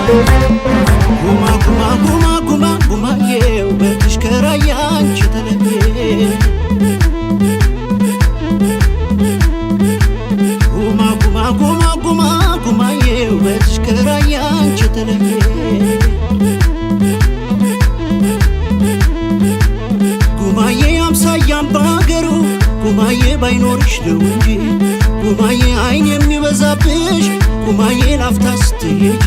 ጉማ ጉማ ጉማ ጉማ ጉማዬው በትሽከራያ አንቺ ተለየ ጉማ ጉማ ጉማ ጉማ ጉማዬው በትሽከራያ አንቺ ተለየ ጉማዬ አምሳያም ባገሩ ጉማዬ ባይኖርሽ ነው እንጂ ጉማዬ አይን የሚበዛብሽ ጉማዬ ላፍታ ስትሄጂ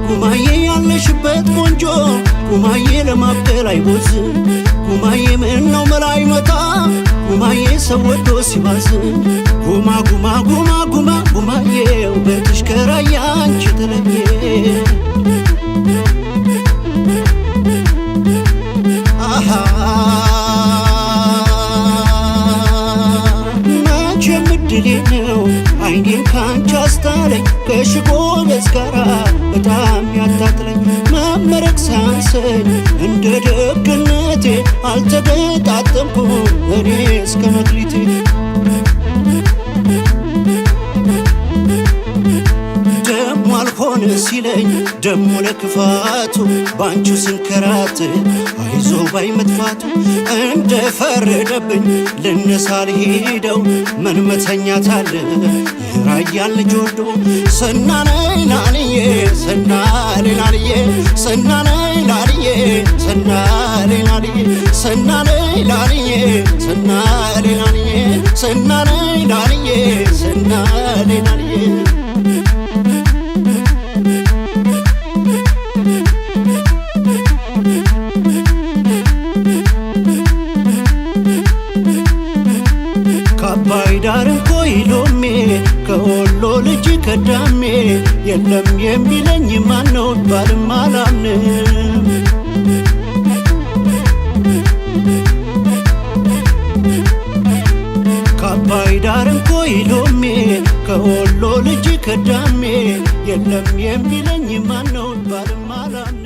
ጉማዬ ያለሽበት ቆንጆ ጉማዬ ለማብቀል አይቦዝም ጉማዬ ምነው መላ አይመጣ ጉማዬ ሰው ወዶ ሲባዝን ጉማ ጉማ ጉማ ጉማ ጉማዬው በትሽከራያ አንቺ ተለየ መቼም እድሌ ነው አይኔን ካንቺ አስታለኝ ከሽጎበዝ ጋራ በጣም ያታጥለኝ መመረቅ ሳንሰኝ እንደ ደግነቴ አልተገጣጠምኩም እኔ እስከ መክሊቴ ደሞ አልሆነ ሲለኝ ደሞ ለክፋቱ ባንቺ ስንከራት አይዞ ባይ መጥፋቱ እንደፈረደብኝ ልነሳ ልሄደው ምን መተኛት አለ የራያን ልጅ ወዶ ሰናነይ ላልዬ ሰናነይ ላልዬ ሰናነይ ላልዬ ሰናነይ ላልዬ ሰናነይ ላልዬ ሰናነይ ላልዬ ሰናነይ ላልዬ ሰናነይ ላልዬ ከአባይ ዳር ኮይሎሜ ከወሎ ልጅ ከዳሜ የለም የሚለኝ ማነው ባልም አላምንም ከአባይ ዳር ኮይሎሜ ከወሎ ልጅ ከዳሜ የለም የሚለኝ ማነው ባልም አላምንም